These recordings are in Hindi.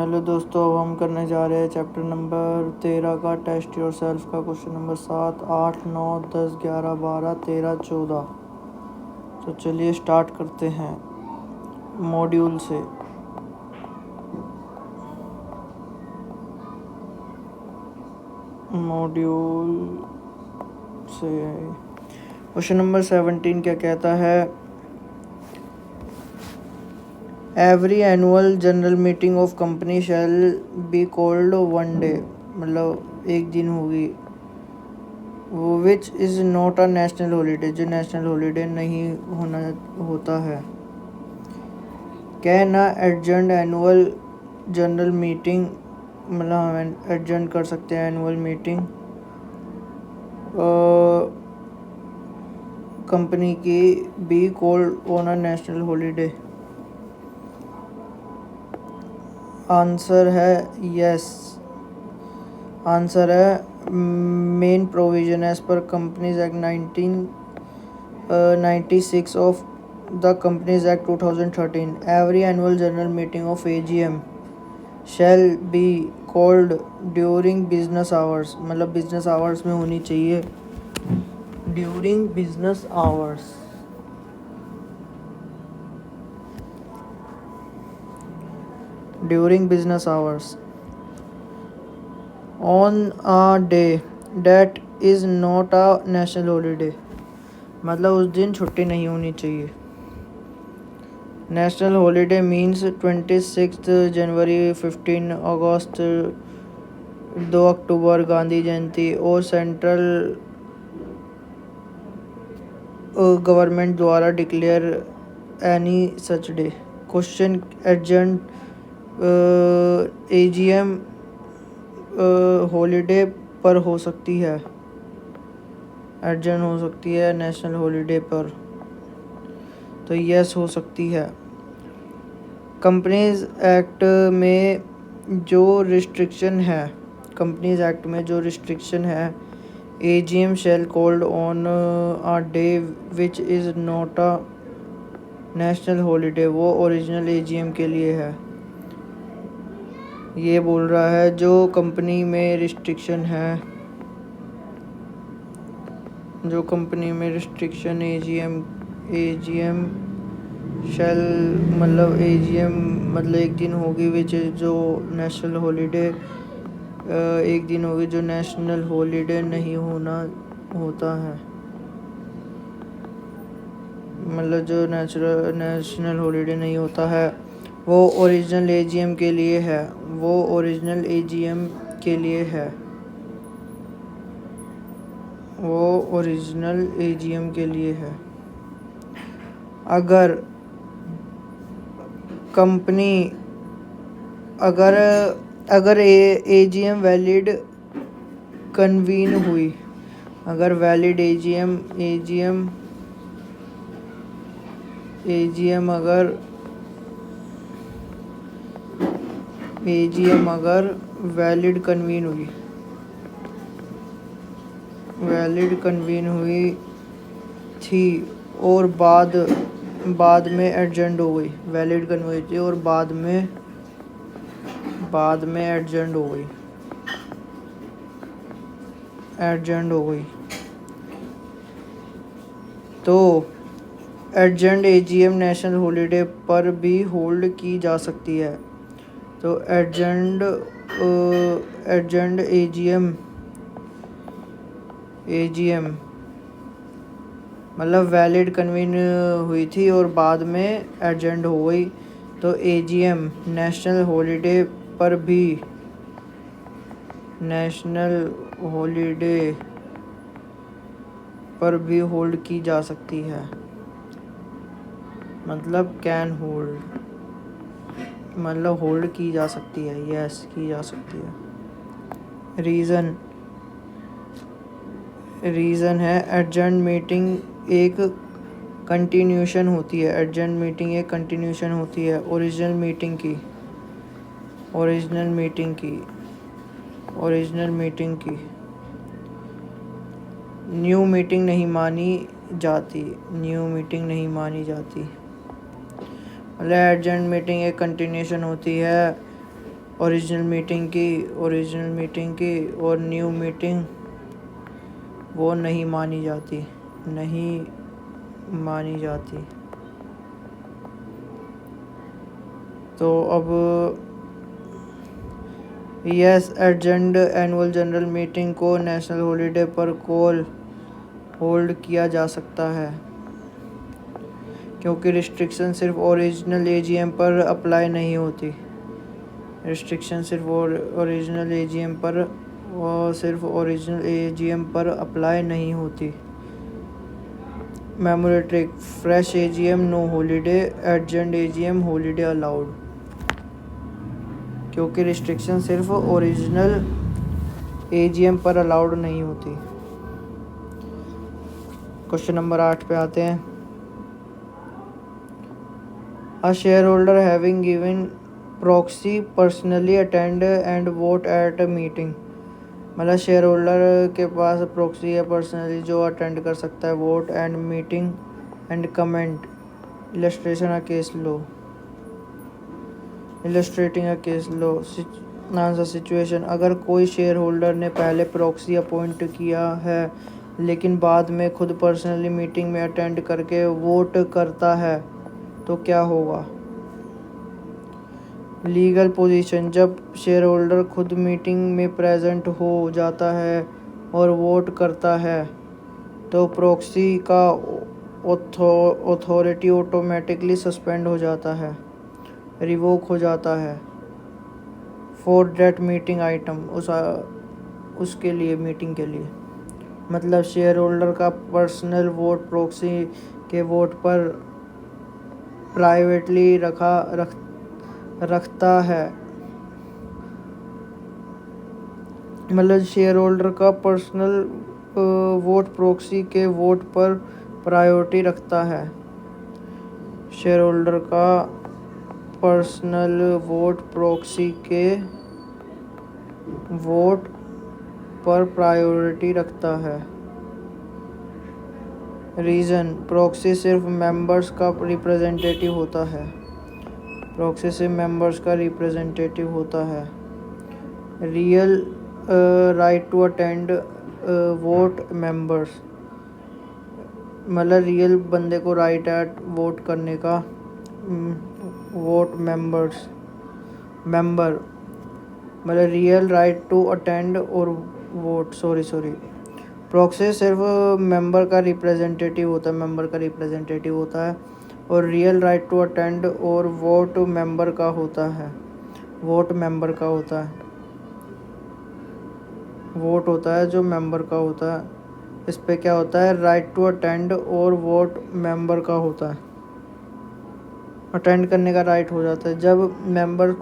हेलो दोस्तों, अब हम करने जा रहे हैं चैप्टर नंबर 13 का टेस्ट योर सेल्फ का क्वेश्चन नंबर 7, 8, 9, 10, 11, 12, 13, 14। तो चलिए स्टार्ट करते हैं मॉड्यूल से। क्वेश्चन नंबर 17 क्या कहता है? Every annual general meeting of company shall be called one day, मतलब एक दिन होगी, वो which is not a national holiday, जो नेशनल हॉलीडे नहीं होता है। Can a adjourn annual general meeting, मतलब हम एडजर्न कर सकते हैं एनुअल मीटिंग कंपनी की be called on a national holiday. Answer है यस। आंसर है main provision as per companies act 1996 of the companies act 2013। Every annual general meeting of AGM shell be called during business hours, मतलब बिजनेस आवर्स में होनी चाहिए। During business hours, during business hours on a day that is not a national holiday, मतलब उस दिन छुट्टी नहीं होनी चाहिए। नेशनल हॉलीडे मीन्स 26 जनवरी, 15 अगस्त, 2 अक्टूबर गांधी जयंती और सेंट्रल गवर्नमेंट द्वारा declare any such day. Question adjourn AGM holiday पर हो सकती है, एडजर्न हो सकती है नेशनल हॉलीडे पर, तो यस हो सकती है। कंपनीज एक्ट में जो रिस्ट्रिक्शन है, कंपनीज एक्ट में जो रिस्ट्रिक्शन है, AGM shall called on a day which is not a national holiday, वो ओरिजिनल AGM के लिए है। ये बोल रहा है जो कंपनी में रिस्ट्रिक्शन है, जो कंपनी में रिस्ट्रिक्शन AGM शैल, मतलब AGM मतलब एक दिन होगी विच जो नेशनल हॉलीडे, एक दिन होगी जो नेशनल हॉलीडे नहीं होता है, मतलब जो नेशनल हॉलीडे नहीं होता है वो ओरिजिनल AGM के लिए है, वो ओरिजिनल AGM के लिए है, वो ओरिजिनल AGM के लिए है। अगर कंपनी अगर AGM वैलिड कन्वीन हुई, अगर वैलिड AGM अगर वैलिड कन्वीन हुई थी और बाद में एडजर्न हो गई, वैलिड कन्वीन हुई थी और बाद में एडजर्न हो गई, तो एडजर्न AGM नेशनल हॉलीडे पर भी होल्ड की जा सकती है। तो एडजर्न AGM मतलब वैलिड कन्वीन हुई थी और बाद में एडजर्न हो गई, तो AGM नेशनल हॉलीडे पर भी होल्ड की जा सकती है, मतलब कैन होल्ड, मतलब होल्ड की जा सकती है, यस की जा सकती है। रीज़न है एडजर्न मीटिंग एक कंटिन्यूशन होती है, एडजर्न मीटिंग एक कंटिन्यूशन होती है ओरिजिनल मीटिंग की। न्यू मीटिंग नहीं मानी जाती, मतलब एडजर्न मीटिंग एक कंटिन्यूशन होती है ओरिजिनल मीटिंग की और न्यू मीटिंग वो नहीं मानी जाती। तो अब yes adjourned annual general meeting को नेशनल हॉलीडे पर कॉल होल्ड किया जा सकता है क्योंकि रिस्ट्रिक्शन सिर्फ ओरिजिनल एजीएम पर अप्लाई नहीं होती। अप्लाई नहीं होती। Memory fresh AGM no holiday, adjourned AGM holiday allowed. क्योंकि रिस्ट्रिक्शन सिर्फ ओरिजिनल एजीएम पर अलाउड नहीं होती। क्वेश्चन नंबर 8 पे आते हैं। A shareholder having given proxy personally attend and vote at a meeting। मतलब शेयर होल्डर के पास प्रॉक्सी है पर्सनली जो अटेंड कर सकता है vote and meeting and comment illustrating a case low. Answer situation, अगर कोई शेयर होल्डर ने पहले प्रॉक्सी अपॉइंट किया है लेकिन बाद में खुद पर्सनली मीटिंग में अटेंड करके वोट करता है तो क्या होगा। लीगल पोजीशन, जब शेयर होल्डर खुद मीटिंग में प्रेजेंट हो जाता है और वोट करता है तो प्रॉक्सी का अथॉरिटी ऑटोमेटिकली सस्पेंड हो जाता है, रिवोक हो जाता है फॉर दैट मीटिंग आइटम, उसके लिए मीटिंग के लिए। मतलब शेयर होल्डर का पर्सनल वोट प्रॉक्सी के वोट पर प्राइवेटली रखता है। मतलब शेयर होल्डर का पर्सनल वोट प्रॉक्सी के वोट पर प्रायोरिटी रखता है। शेयर होल्डर का पर्सनल वोट प्रॉक्सी के वोट पर प्रायोरिटी रखता है। रीज़न, प्रॉक्सी सिर्फ मेंबर्स का रिप्रेजेंटेटिव होता है। Real right to attend vote members, मतलब रियल बंदे को राइट है वोट करने का। वोट मेंबर, मतलब रियल राइट टू अटेंड और वोट प्रॉक्सी सिर्फ मेंबर का रिप्रेजेंटेटिव होता है और रियल राइट टू अटेंड और वोट मेंबर का होता है। वोट होता है जो मेंबर का होता है। इस पे क्या होता है, राइट टू अटेंड और वोट मेंबर का होता है। अटेंड करने का राइट हो जाता है जब मेंबर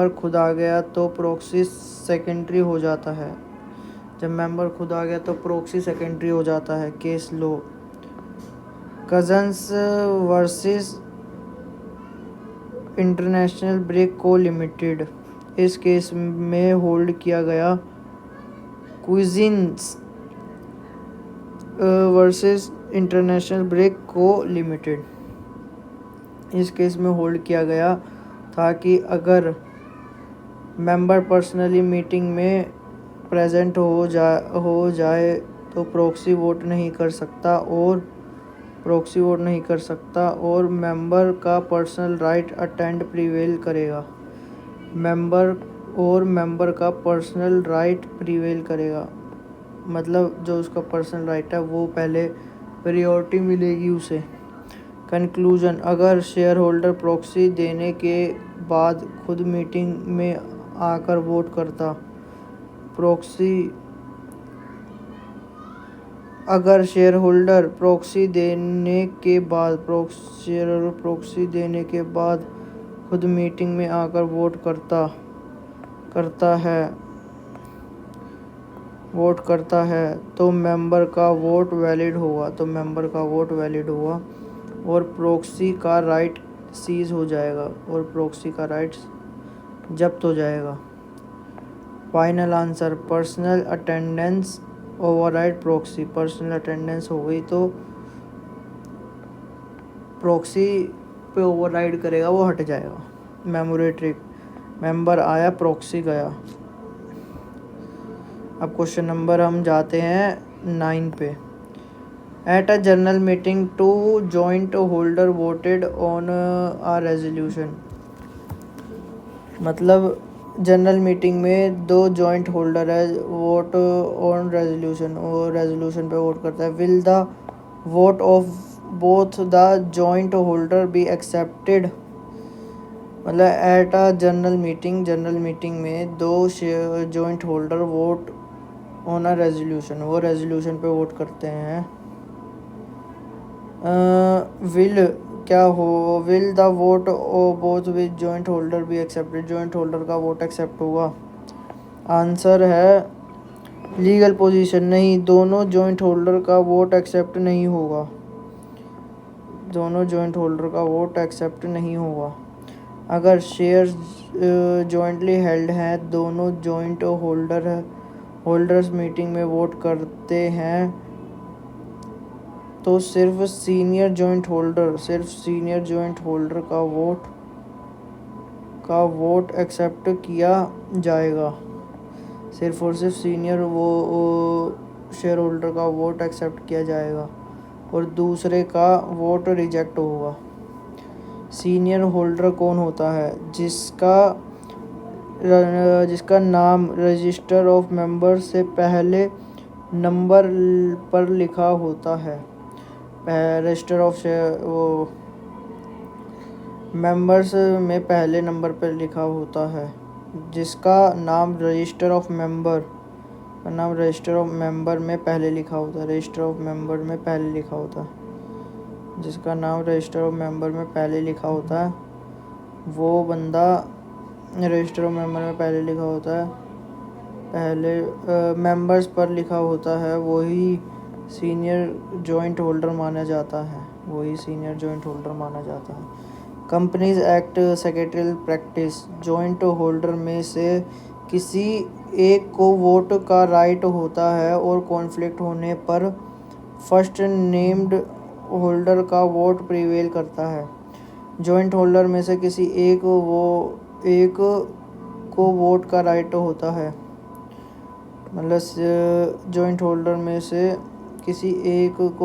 खुद आ गया तो प्रॉक्सी सेकेंडरी हो जाता है। केस लो, कजन्स वर्सेस इंटरनेशनल ब्रेक को लिमिटेड। इस केस में होल्ड किया गया क्विजिन्स वर्सेस इंटरनेशनल ब्रेक को लिमिटेड। इस केस में होल्ड किया गया था कि अगर मेंबर पर्सनली मीटिंग में प्रेजेंट हो जाए तो प्रॉक्सी वोट नहीं कर सकता और मेंबर का पर्सनल राइट अटेंड प्रिवेल करेगा। मतलब जो उसका पर्सनल राइट है वो पहले प्रायोरिटी मिलेगी उसे। कंक्लूजन, अगर शेयर होल्डर प्रॉक्सी देने के बाद खुद मीटिंग में आकर वोट करता, प्रॉक्सी देने के बाद खुद मीटिंग में आकर वोट करता है तो मेंबर का वोट वैलिड होगा और प्रॉक्सी का राइट सीज हो जाएगा और प्रॉक्सी का राइट जब्त हो जाएगा। Final answer, personal attendance override proxy. Personal attendance हो गई तो प्रॉक्सी पे ओवरराइड करेगा, वो हट जाएगा। मेमोरेट्रिक, मेंबर आया, प्रॉक्सी गया। अब क्वेश्चन नंबर हम जाते हैं 9 पे। At a general meeting two joint holder voted on a resolution. मतलब जनरल मीटिंग में दो जॉइंट होल्डर है, वोट ऑन रेजोल्यूशन, वो रेजोल्यूशन पे वोट करता है। Will the vote of both the joint holder be accepted. मतलब एट अ जनरल मीटिंग में दो joint holder vote on a resolution, वो रेजोल्यूशन पे वोट करते हैं। विल क्या हो, will the vote both with joint holder be accepted, joint holder का वोट एक्सेप्ट होगा। आंसर है लीगल पोजीशन, नहीं, दोनों जॉइंट होल्डर का वोट एक्सेप्ट नहीं होगा, दोनों जॉइंट होल्डर का वोट एक्सेप्ट नहीं होगा। अगर शेयर्स जॉइंटली हेल्ड हैं, दोनों जॉइंट होल्डर्स मीटिंग में वोट करते हैं, तो सिर्फ सीनियर जॉइंट होल्डर का वोट एक्सेप्ट किया जाएगा। सिर्फ और सिर्फ सीनियर वो शेयर होल्डर का वोट एक्सेप्ट किया जाएगा और दूसरे का वोट रिजेक्ट होगा। सीनियर होल्डर कौन होता है? जिसका नाम रजिस्टर ऑफ मेंबर से पहले नंबर पर लिखा होता है। रजिस्टर ऑफ वो मेंबर्स में पहले नंबर पर लिखा होता है। जिसका नाम रजिस्टर ऑफ मेंबर में पहले लिखा होता है, रजिस्टर ऑफ मेंबर में पहले लिखा होता है। जिसका नाम रजिस्टर ऑफ मेंबर में पहले लिखा होता है, वो बंदा रजिस्टर ऑफ मेंबर में पहले लिखा होता है, पहले मेंबर्स पर लिखा होता है, वही सीनियर जॉइंट होल्डर माना जाता है, companies act secretarial practice. Joint holder में से किसी एक को वोट का राइट होता है और कॉन्फ्लिक्ट होने पर फर्स्ट नेम्ड होल्डर का वोट प्रिवेल करता है। जॉइंट होल्डर में से किसी एक को वोट का राइट होता है, मतलब जॉइंट होल्डर में से किसी एक को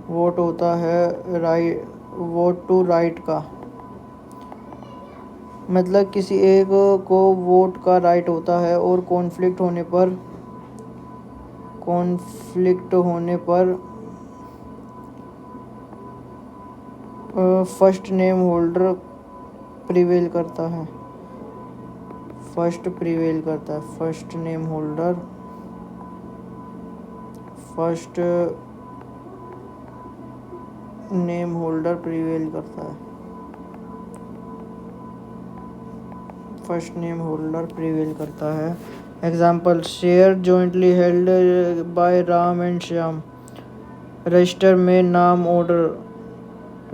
वोट होता है वोट टू राइट का। मतलब किसी एक को वोट का राइट होता है और कॉन्फ्लिक्ट होने पर फर्स्ट नेम होल्डर प्रिवेल करता है, फर्स्ट नेम होल्डर प्रिवेल करता है। Example, share jointly held by Ram and Shyam. Register में नाम ऑर्डर,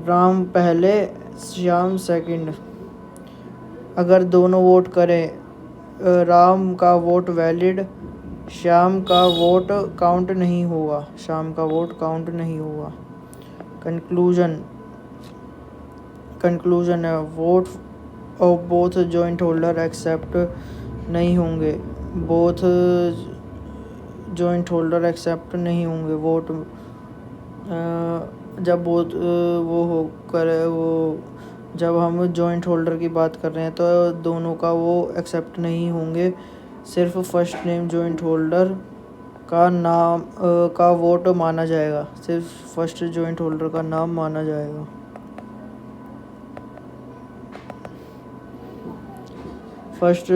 राम पहले, श्याम सेकंड। अगर दोनों वोट करें, राम का वोट वैलिड, श्याम का वोट काउंट नहीं होगा। कंक्लूजन है, vote of both joint holder accept नहीं होंगे, वोट जब हम जॉइंट होल्डर की बात कर रहे हैं तो दोनों का वो एक्सेप्ट नहीं होंगे, सिर्फ फर्स्ट नेम जॉइंट होल्डर का वोट माना जाएगा, सिर्फ फर्स्ट जॉइंट होल्डर का नाम माना जाएगा। फर्स्ट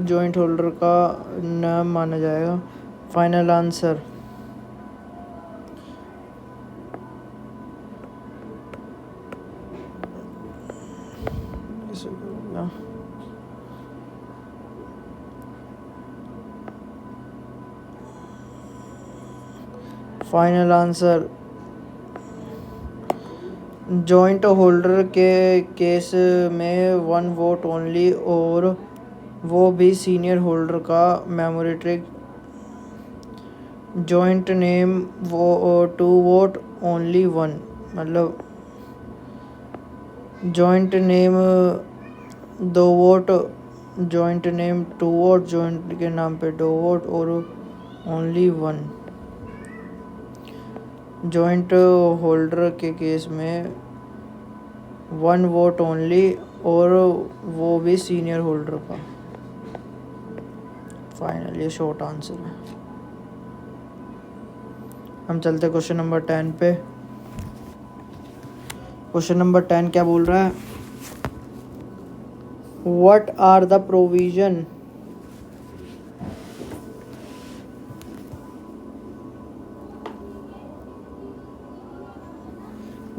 जॉइंट होल्डर का नाम माना जाएगा। फाइनल आंसर, जॉइंट होल्डर के केस में वन वोट ओनली, और वो भी सीनियर होल्डर का मेमोरेट्रिक। Joint name two vote only one, मतलब joint name 2 vote, joint name 2 vote, joint के नाम पे 2 वोट और ओनली वन। जॉइंट होल्डर के केस में 1 वोट ओनली, और वो भी सीनियर होल्डर का। फाइनल, ये शॉर्ट आंसर है। हम चलते क्वेश्चन नंबर 10 पे। क्वेश्चन नंबर 10 क्या बोल रहा है? What are the provision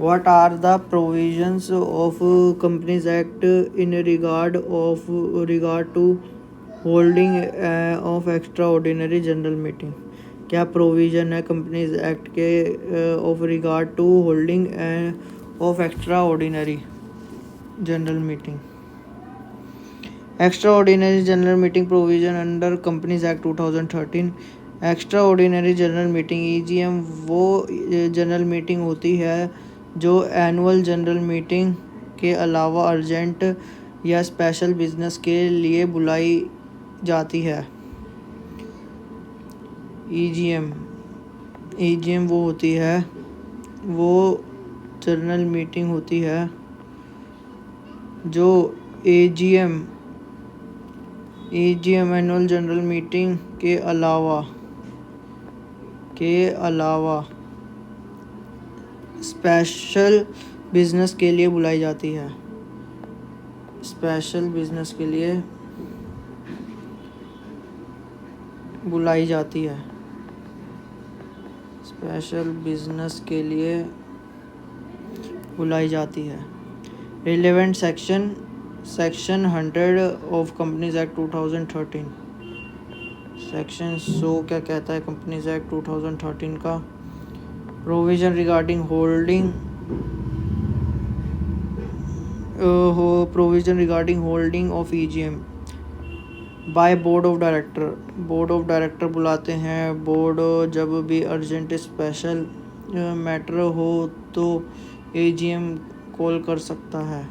What are the provisions of Companies Act in regard to holding of extraordinary general meeting? क्या प्रोविजन है कंपनीज एक्ट के of regard to holding of extraordinary general meeting? Extraordinary general meeting provision under companies act 2013। Extraordinary general meeting EGM वो जनरल मीटिंग होती है जो एनुअल जनरल मीटिंग के अलावा अर्जेंट या स्पेशल बिजनेस के लिए बुलाई जाती है। EGM वो होती है, वो जनरल मीटिंग होती है जो EGM एनुअल जनरल मीटिंग के अलावा स्पेशल बिजनेस के लिए बुलाई जाती है। स्पेशल बिजनेस के लिए बुलाई जाती है। स्पेशल बिजनेस के लिए बुलाई जाती है। Relevant section 100 of companies act 2013। Section 100 क्या कहता है कंपनीज एक्ट 2013 का? Provision regarding holding of EGM by board of director. Board of director बुलाते हैं। बोर्ड जब भी अर्जेंट स्पेशल मैटर हो तो EGM कॉल कर सकता है।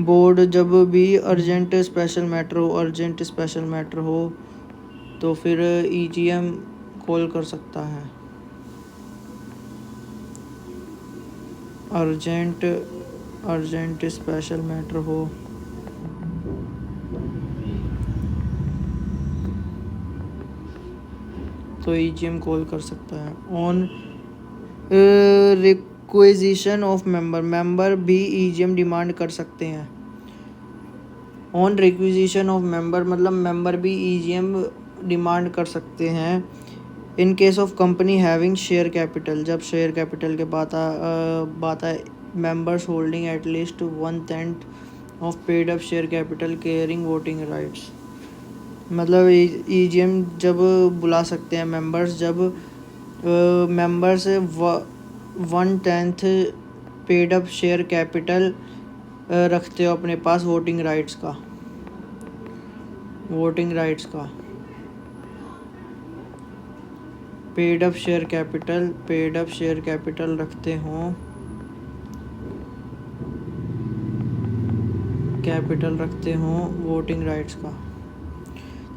बोर्ड जब भी अर्जेंट स्पेशल मैटर हो तो फिर EGM कॉल कर सकता है। अर्जेंट स्पेशल मैटर हो तो EGM कॉल कर सकता है। ऑन रिक्वेजिशन ऑफ मेंबर भी EGM डिमांड कर सकते हैं। ऑन रिक्वेजिशन ऑफ मेंबर मतलब मेंबर भी EGM डिमांड कर सकते हैं। इन case of company having share capital, जब शेयर कैपिटल के बात है members holding at least 1/10 of paid up share capital caring voting rights, मतलब EGM जब बुला सकते हैं मेंबर्स जब members 1/10 paid up share capital रखते हो अपने पास वोटिंग राइट्स का। पेड अप शेयर कैपिटल रखते हो वोटिंग राइट्स का।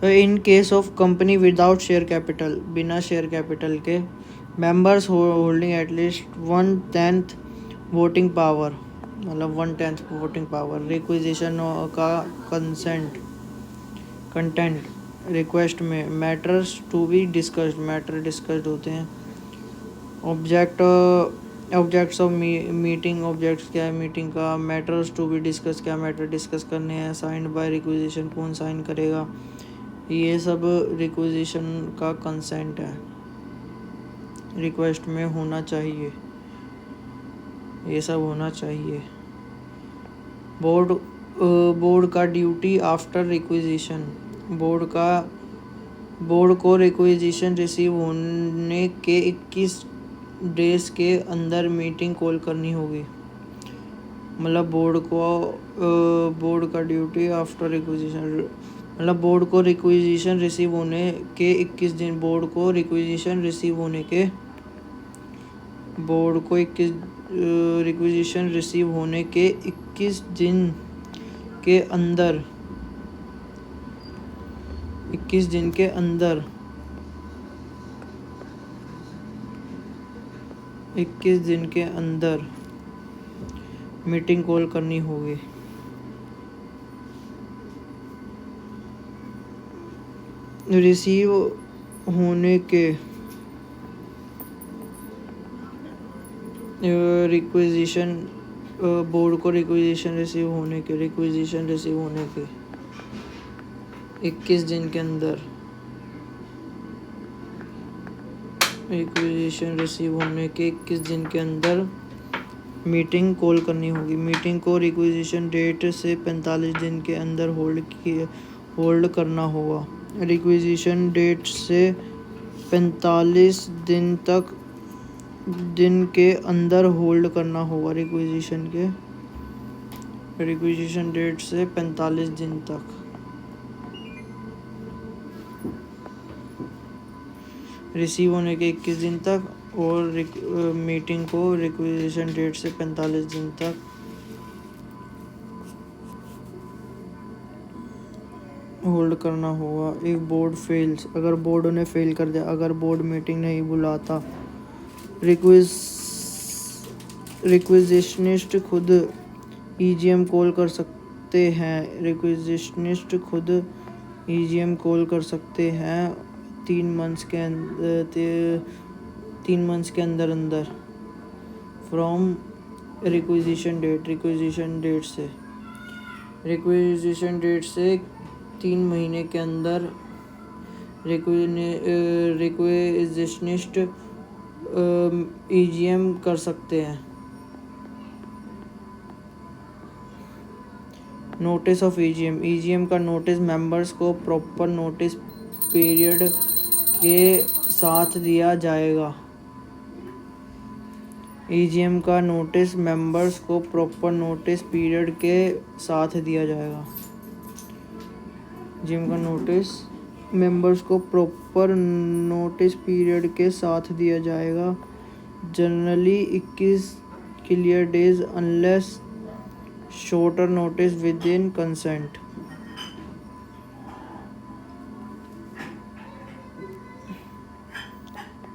तो in case of company without share capital, बिना शेयर कैपिटल के members holding at least 1/10 voting power, मतलब 1/10 वोटिंग पावर, रिक्वेजिशन का कंटेंट रिक्वेस्ट में matters to be discussed, matter discussed होते हैं। ऑब्जेक्ट्स ऑफ मीटिंग, ऑब्जेक्ट्स क्या है मीटिंग का। मैटर्स टू बी डिस्कस, क्या मैटर डिस्कस करने हैं। साइंड बाय रिक्वेजिशन, कौन साइन करेगा। ये सब रिक्वेजिशन का कंसेंट है, रिक्वेस्ट में होना चाहिए, ये सब होना चाहिए। बोर्ड का ड्यूटी आफ्टर रिक्वेजिशन, बोर्ड को रिक्वेजिशन रिसीव होने के 21 डेज के अंदर मीटिंग कॉल करनी होगी। मतलब बोर्ड का ड्यूटी आफ्टर रिक्वेजिशन, मतलब बोर्ड को रिक्विजिशन रिसीव होने के 21 दिन, बोर्ड को रिक्विजिशन रिसीव होने के, बोर्ड को 21 रिक्विजिशन रिसीव होने के 21 दिन के अंदर, 21 दिन के अंदर, 21 दिन के अंदर मीटिंग कॉल करनी होगी। रिसीव होने के रिक्विजिशन, बोर्ड को रिक्विजिशन रिसीव होने के, रिक्विजिशन रिसीव होने के 21 दिन के अंदर, रिक्विजिशन रिसीव होने के 21 दिन के अंदर मीटिंग कॉल करनी होगी। मीटिंग को रिक्विजिशन डेट से 45 दिन के अंदर होल्ड करना होगा। रिक्विजिशन डेट से 45 दिन के अंदर होल्ड करना होगा। रिक्विजिशन डेट से 45 दिन तक। रिसीव होने के 21 दिन तक और मीटिंग को रिक्विजिशन डेट से 45 दिन तक होल्ड करना होगा। एक बोर्ड फेल्स, अगर बोर्ड उन्हें फेल कर दिया, अगर बोर्ड मीटिंग नहीं बुलाता, रिक्विजिशनिस्ट खुद ईजीएम कॉल कर सकते हैं। रिक्विजिशनिस्ट खुद ईजीएम कॉल कर सकते हैं 3 मंथ्स के अंदर फ्रॉम रिक्विजिशन डेट से 3 महीने के अंदर रिक्विजिशनिस्ट ईजीएम कर सकते हैं। नोटिस ऑफ ईजीएम का नोटिस मेंबर्स को प्रॉपर नोटिस पीरियड के साथ दिया जाएगा। ईजीएम का नोटिस मेंबर्स को प्रॉपर नोटिस पीरियड के साथ दिया जाएगा। ईजीएम का नोटिस मेंबर्स को प्रॉपर नोटिस पीरियड के साथ दिया जाएगा। Generally 21 clear days unless shorter notice with in consent.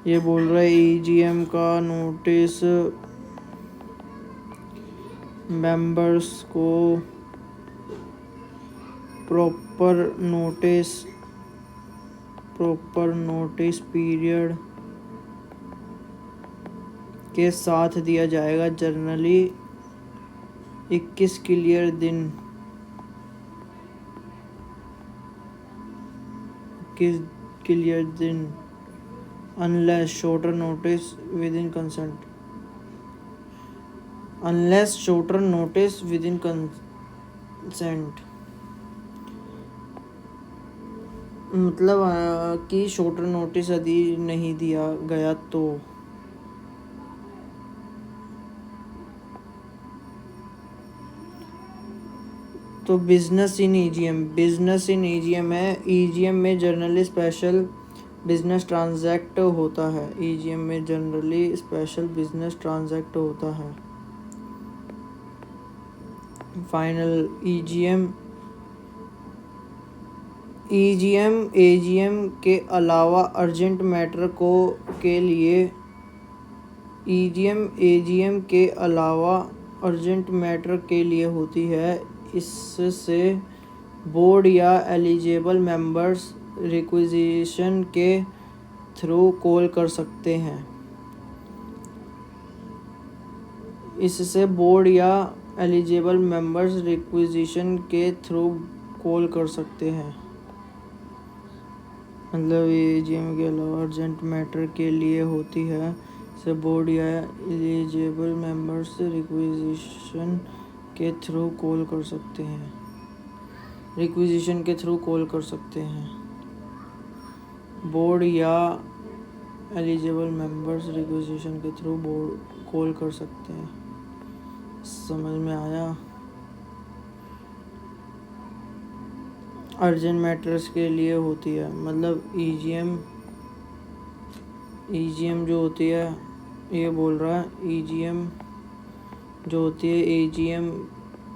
ये बोल रहा है ईजीएम का नोटिस मेंबर्स को प्रॉपर नोटिस पीरियड के साथ दिया जाएगा। जनरली 21 क्लियर दिन unless shorter notice within consent, मतलब कि शॉर्टर नोटिस यदि नहीं दिया गया तो बिजनेस इन ईजीएम है। ईजीएम में जनरली स्पेशल बिजनेस ट्रांजैक्ट होता है। ईजीएम में जनरली स्पेशल बिजनेस ट्रांजैक्ट होता है। फाइनल एजीएम के अलावा अर्जेंट मैटर के लिए एजीएम के अलावा अर्जेंट मैटर के लिए होती है। इससे बोर्ड या एलिजिबल मेंबर्स रिक्विजिशन के थ्रू कॉल कर सकते हैं। इससे बोर्ड या एलिजिबल मेंबर्स रिक्विजिशन के थ्रू कॉल कर सकते हैं। मतलब एजीएम के अलावा अर्जेंट मैटर के लिए होती है। से बोर्ड या एलिजिबल मेंबर्स रिक्विजिशन के थ्रू कॉल कर सकते हैं। बोर्ड या एलिजिबल मेंबर्स रिक्विजिशन के थ्रू कॉल कर सकते हैं। समझ में आया? अर्जेंट मैटर्स के लिए होती है। मतलब ईजीएम जो होती है, ये बोल रहा है ईजीएम जो होती है एजीएम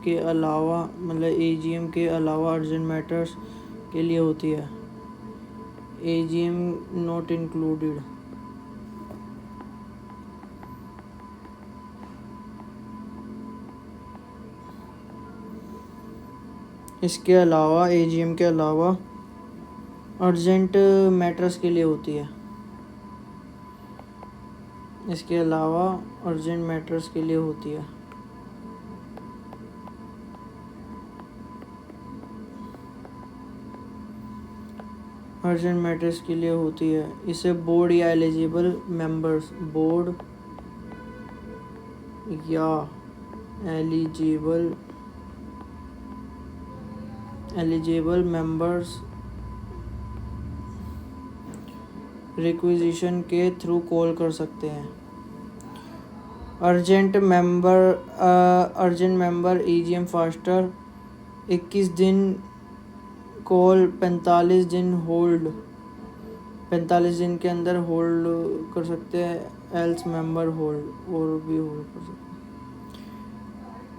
के अलावा, मतलब एजीएम के अलावा अर्जेंट मैटर्स के लिए होती है। AGM not included. इसके अलावा एजीएम के अलावा अर्जेंट मैटर्स के लिए होती है। इसके अलावा अर्जेंट मैटर्स के लिए होती है। अर्जेंट मैटर्स के लिए होती है। इसे बोर्ड या एलिजिबल मेंबर्स, बोर्ड या एलिजिबल मेंबर्स रिक्विजिशन के थ्रू कॉल कर सकते हैं। अर्जेंट मेंबर ईजीएम फास्टर 21 दिन कॉल, 45 दिन होल्ड, 45 दिन के अंदर होल्ड कर सकते हैं। एल्स मेंबर होल्ड, और भी होल्ड कर सकते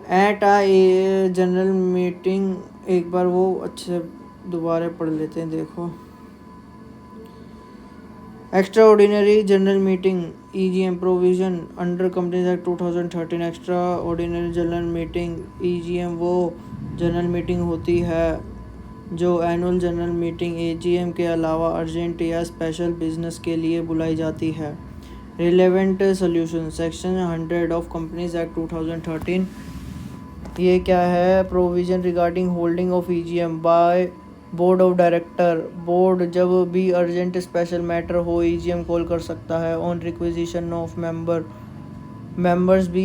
हैं। एट ए जनरल मीटिंग, एक बार वो अच्छे दोबारा पढ़ लेते हैं। देखो, extra ordinary general meeting EGM provision under companies act 2013। Extra ordinary general meeting EGM वो जनरल मीटिंग होती है जो एनुअल जनरल मीटिंग एजीएम के अलावा अर्जेंट या स्पेशल बिजनेस के लिए बुलाई जाती है। Relevant solution section 100 of companies act 2013। ये क्या है? Provision regarding holding of EGM by board of director. Board जब भी अर्जेंट स्पेशल मैटर हो ईजीएम कॉल कर सकता है। ऑन रिक्विजिशन ऑफ मेंबर्स भी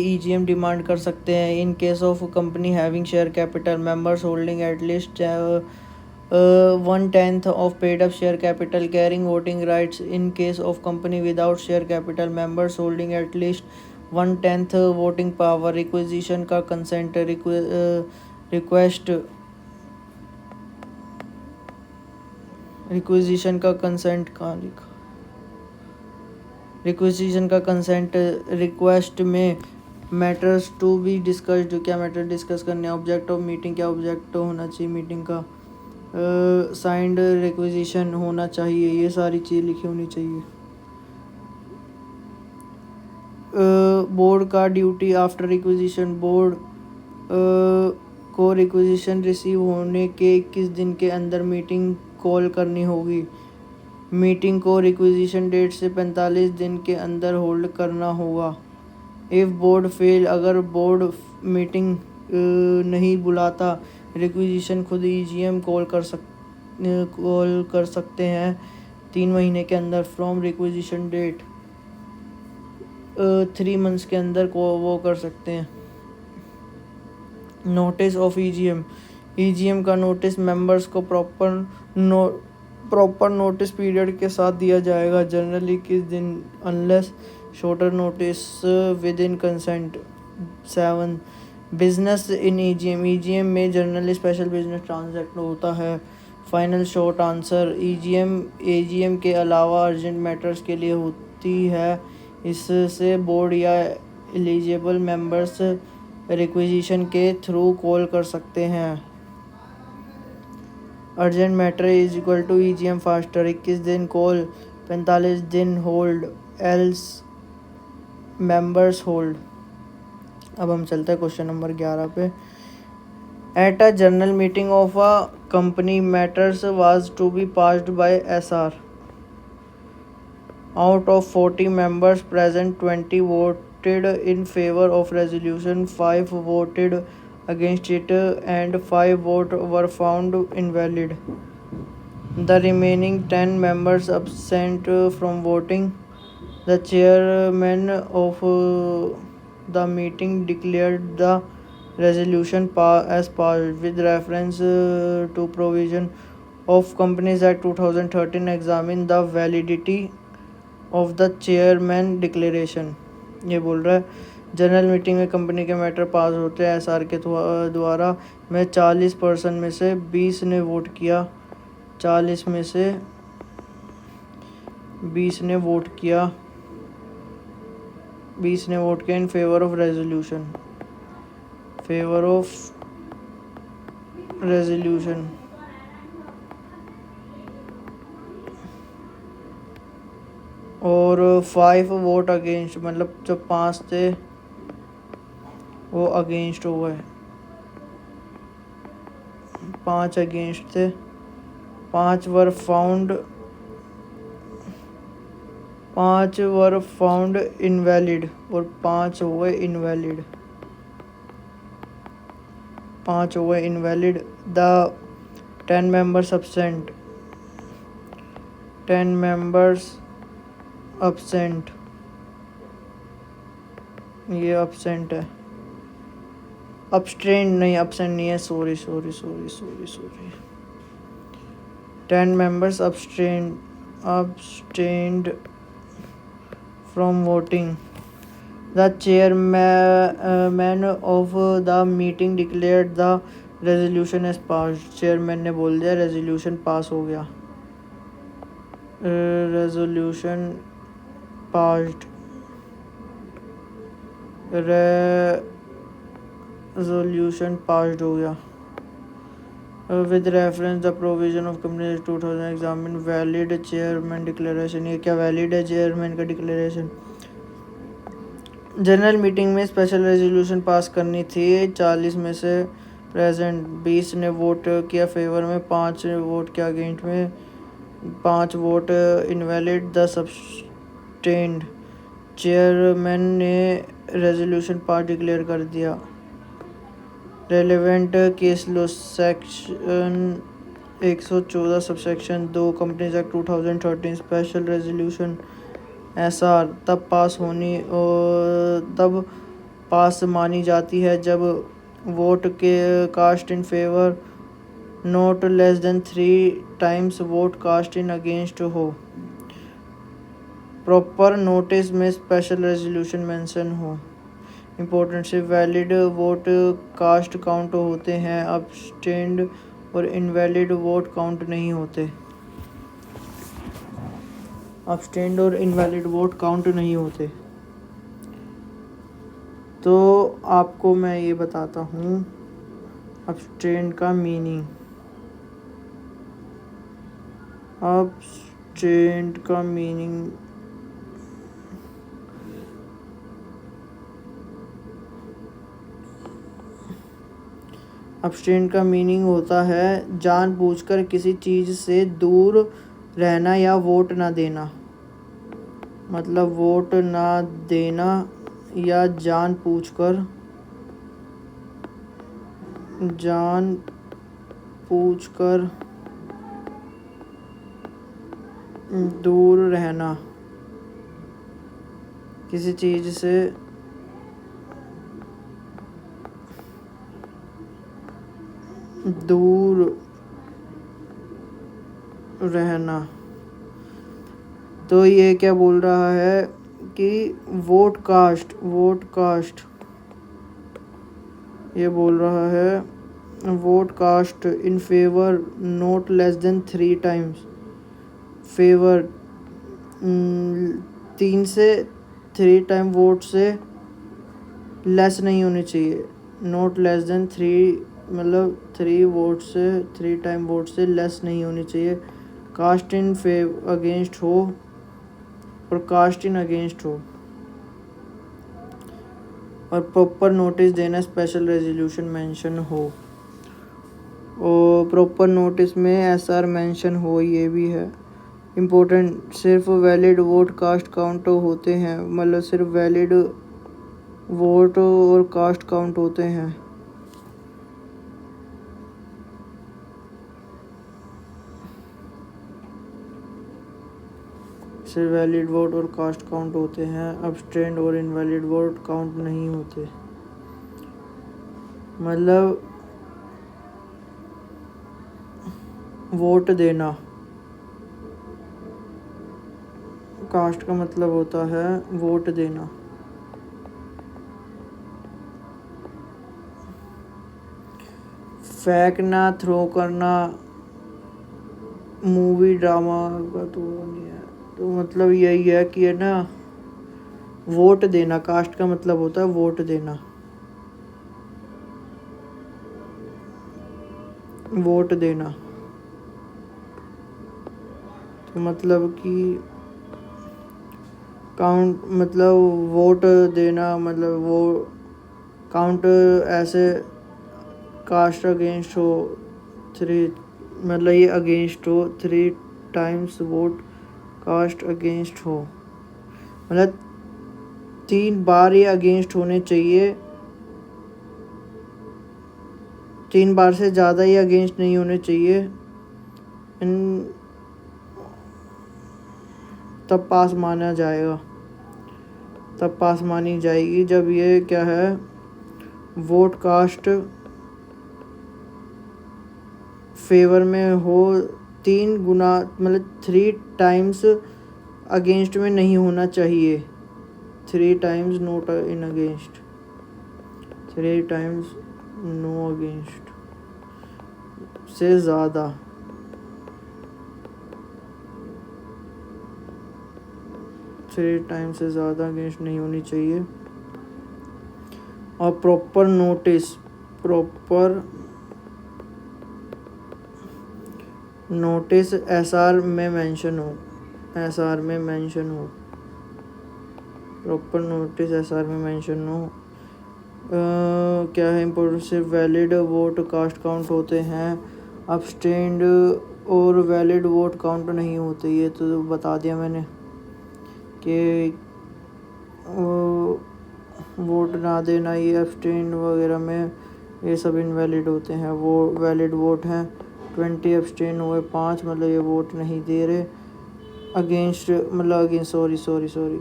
ईजीएम डिमांड कर सकते हैं। इन case of company having share capital, members holding at least 1/10 of paid up share capital carrying voting rights. In case of company without share capital, members holding at least 1/10 voting power. Requisition का कंसेंट रिक्वेस्ट में मैटर्स टू बी डिस्कस्ड, क्या मैटर डिस्कस करने। ऑब्जेक्ट ऑफ मीटिंग, क्या ऑब्जेक्ट होना चाहिए मीटिंग का। साइंड रिक्विजिशन होना चाहिए, ये सारी चीज़ लिखी होनी चाहिए। बोर्ड का ड्यूटी आफ्टर रिक्विजिशन, बोर्ड को रिक्विजिशन रिसीव होने के 21 दिन के अंदर मीटिंग कॉल करनी होगी। मीटिंग को रिक्विजिशन डेट से 45 दिन के अंदर होल्ड करना होगा। इफ़ बोर्ड फेल, अगर बोर्ड मीटिंग नहीं बुलाता, रिक्विजिशन खुद ईजीएम कॉल कर सकते हैं 3 महीने के अंदर फ्रॉम रिक्विजिशन डेट। 3 मंथ्स के अंदर को वो कर सकते हैं। नोटिस ऑफ ईजीएम का नोटिस मेंबर्स को प्रॉपर नोटिस पीरियड के साथ दिया जाएगा। जनरली 21 दिन unless shorter notice with in consent. 7 business in EGM में जनरली स्पेशल बिजनेस ट्रांजैक्ट होता है। फाइनल शॉर्ट आंसर, एजीएम के अलावा अर्जेंट मैटर्स के लिए होती है। इससे बोर्ड या एलिजिबल मेंबर्स रिक्विजिशन के थ्रू कॉल कर सकते हैं। Urgent matter is equal to EGM faster, 21 दिन कॉल, 45 दिन होल्ड, एल्स मेंबर्स होल्ड। अब हम चलते हैं क्वेश्चन नंबर 11 पे। At a general meeting of a company matters was to be passed by SR. Out of 40 members present, 20 voted in favor of resolution, 5 voted against it, and 5 votes were found invalid. The remaining 10 members absent from voting. The chairman of the meeting declared the resolution as passed with reference to provision of Companies Act 2013. Examine the validity of the chairman declaration. ये बोल रहा है जनरल मीटिंग में कंपनी के मैटर पास होते हैं एसआर के द्वारा में 40% में से 20 ने वोट किया 40 में से 20 ने वोट किया इन फेवर ऑफ रेजोल्यूशन और 5 वोट अगेंस्ट, मतलब जो 5 थे वो अगेंस्ट हो गए, 5 अगेंस्ट थे, 5 वर फाउंड इनवैलिड और 5 हो गए invalid. The 10 members absent, 10 members absent, ये absent है, abstain नहीं है, sorry 10 members abstained from voting. The chairman of the meeting declared the resolution as passed. Chairman ने बोल दिया रेजोल्यूशन पास हो गया, रेजोल्यूशन passed, रेजोल्यूशन passed हो गया। With reference the provision of Companies Act 2000 examine valid chairman declaration। ये क्या वैलिड है चेयरमैन का डिक्लेरेशन? जनरल मीटिंग में स्पेशल रेजोल्यूशन पास करनी थी, 40 में से प्रेजेंट 20 ने वोट किया फेवर में, 5 वोट किया अगेंस्ट में, 5 वोट इनवैलिड, 10 अब्सटेन्ड। चेयरमैन ने रेजोल्यूशन पास डिक्लेयर कर दिया। Relevant case law section 114 subsection 2 companies act 2013 special resolution SR तब पास मानी जाती है जब वोट के cast in favour not less than 3 times vote cast in against हो, प्रॉपर नोटिस में स्पेशल रेजोल्यूशन मेंशन हो। इम्पोर्टेंट से वैलिड वोट कास्ट काउंट होते हैं, अब्सटेंड और इनवैलिड वोट काउंट नहीं होते। तो आपको मैं ये बताता हूँ अब्सटेंड का मीनिंग। अब्सटेन का मीनिंग होता है जानबूझकर किसी चीज़ से दूर रहना या वोट ना देना, मतलब वोट ना देना या जानबूझकर दूर रहना किसी चीज़ से दूर रहना। तो ये क्या बोल रहा है कि वोट कास्ट ये बोल रहा है vote cast in favour not less than 3 times, favour 3 से 3 टाइम वोट से लेस नहीं होनी चाहिए, नॉट लेस देन 3 मतलब 3 वोट से 3 टाइम वोट से लेस नहीं होनी चाहिए, कास्ट इन अगेंस्ट हो और कास्ट इन अगेंस्ट हो, और प्रॉपर नोटिस देना स्पेशल रेजोल्यूशन मेंशन हो, और प्रॉपर नोटिस में एसआर मेंशन हो, ये भी है इम्पोर्टेंट। सिर्फ वैलिड वोट कास्ट काउंट होते हैं, मतलब सिर्फ वैलिड वोट और कास्ट काउंट होते हैं। सिर्फ वैलिड वोट और कास्ट काउंट होते हैं, अब्सटेंड और इनवैलिड वोट काउंट नहीं होते। मतलब वोट देना, कास्ट का मतलब होता है वोट देना। फेंकना, थ्रो करना, मूवी ड्रामा का तो वो नहीं है। तो मतलब यही है कि है ना, वोट देना, कास्ट का मतलब होता है वोट देना, वोट देना। तो मतलब कि काउंट, मतलब वोट देना, मतलब वो काउंट ऐसे कास्ट अगेंस्ट हो थ्री, मतलब ये अगेंस्ट हो 3 टाइम्स वोट कास्ट अगेंस्ट हो, मतलब 3 बार ये अगेंस्ट होने चाहिए, 3 बार से ज़्यादा ये अगेंस्ट नहीं होने चाहिए, तब पास माना जाएगा, तब पास मानी जाएगी जब ये क्या है, वोट कास्ट फेवर में हो 3 गुना, मतलब 3 टाइम्स अगेंस्ट में नहीं होना चाहिए, 3 times note in against, 3 times know against से ज़्यादा, 3 टाइम से ज़्यादा अगेंस्ट नहीं होनी चाहिए। और प्रॉपर नोटिस एसआर में मेंशन हो, एसआर में मेंशन हो, प्रॉपर नोटिस एसआर में मेंशन हो। क्या है इम्पोर्टेंट, सिर्फ वैलिड वोट कास्ट काउंट होते हैं, अब्सटेंड और वैलिड वोट काउंट नहीं होते। ये तो बता दिया मैंने कि वोट ना देना, ये अब्सटेंड वगैरह में ये सब इनवैलिड होते हैं। वो वैलिड वोट हैं 20, अब्सटेन हुए 5, मतलब ये वोट नहीं दे रहे। अगेंस्ट, मतलब against, sorry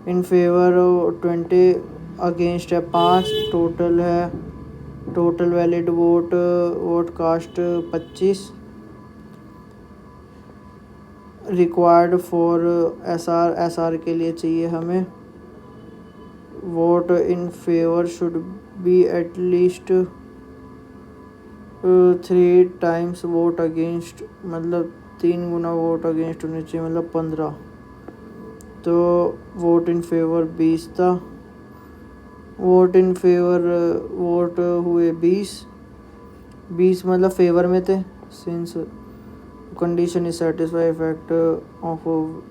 in favour 20, against है 5, टोटल है, total valid vote cast 25, required for SR के लिए चाहिए हमें, vote in favour should be at least 3 times vote against, मतलब 3 गुना वोट अगेंस्ट होने चाहिए, मतलब 15। तो वोट इन फेवर 20 था, वोट इन फेवर वोट हुए 20 मतलब फेवर में थे, since condition is satisfy, effect of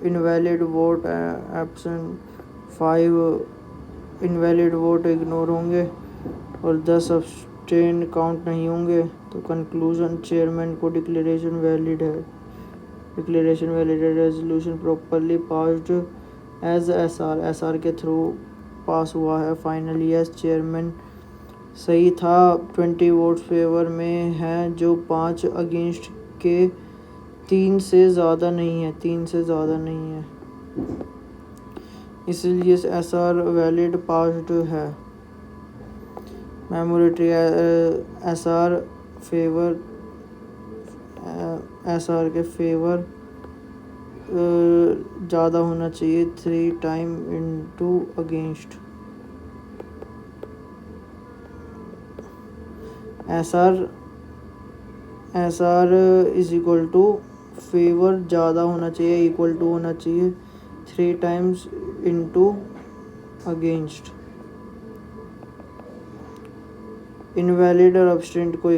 invalid vote absent 5, invalid vote ignore होंगे और 10 अब्सटेन काउंट नहीं होंगे। तो कंक्लूजन, चेयरमैन को डिक्लेरेशन वैलिड है, resolution properly passed as SR के थ्रू पास हुआ है। फाइनली यस, चेयरमैन सही था, 20 वोट्स फेवर में हैं, जो 5 अगेंस्ट के 3 से ज़्यादा नहीं है, इसलिए एसआर वैलिड पास्ड है। मेमोरेटरी एसआर फेवर, एसआर के फेवर ज़्यादा होना चाहिए 3 time into against, SR is equal to favour ज़्यादा होना चाहिए, इक्वल टू होना चाहिए 3 टाइम्स इनटू अगेंस्ट। इनवैलिड और अब्सटेंट को